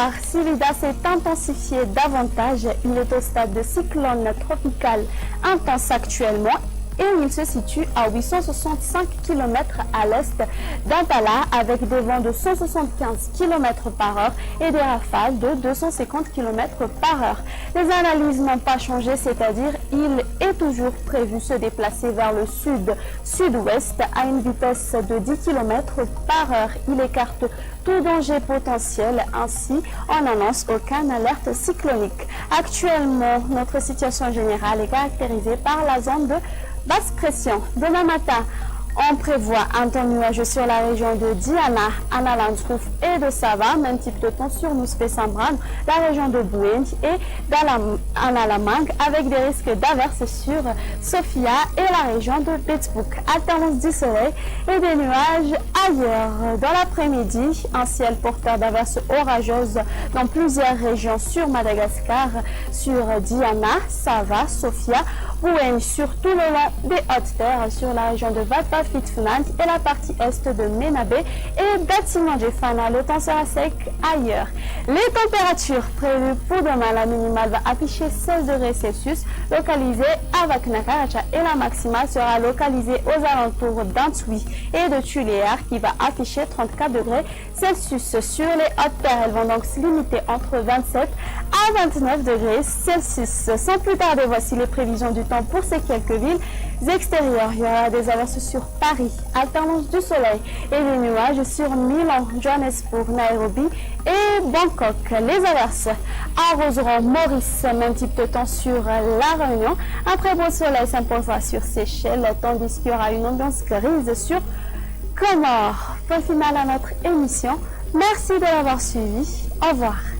Bonsoir, Sylvida s'est intensifié davantage. Il est au stade de cyclone tropical intense actuellement et il se situe à 865 km à l'est d'Antala avec des vents de 175 km par heure et des rafales de 250 km par heure. Les analyses n'ont pas changé, c'est-à-dire il est toujours prévu se déplacer vers le sud-sud-ouest à une vitesse de 10 km par heure. Il écarte tout danger potentiel, ainsi on n'annonce aucune alerte cyclonique. Actuellement, notre situation générale est caractérisée par la zone de basse pression. Demain matin, on prévoit un temps nuageux sur la région de Diana, Analandrouf et de Sava, même type de temps sur Nouspé-Sambran, la région de Bouéndi et d'Analamang, avec des risques d'averses sur Sofia et la région de Pittsburgh. Alternance du soleil et des nuages ailleurs. Dans l'après-midi, un ciel porteur d'averses orageuses dans plusieurs régions sur Madagascar, sur Diana, Sava, Sofia, Bouéndi, sur tout le long des hautes terres, sur la région de Vatpa, Fitfunant et la partie est de Menabe et Datimandjefana. Le temps sera sec ailleurs. Les températures prévues pour demain, la minimale va afficher 16 degrés Celsius localisée à Vaknakaracha et la maximale sera localisée aux alentours d'Antui et de Tuléar qui va afficher 34 degrés Celsius. Sur les hautes terres, elles vont donc se limiter entre 27 à 29 degrés Celsius. Sans plus tarder, voici les prévisions du temps pour ces quelques villes extérieures. Il y aura des averses sur Paris, alternance du soleil et des nuages sur Milan, Johannesburg, Nairobi et Bangkok. Les averses arroseront Maurice, même type de temps sur La Réunion. Un très beau soleil s'imposera sur Seychelles, tandis qu'il y aura une ambiance grise sur Comores. Point final à notre émission. Merci de l'avoir suivi. Au revoir.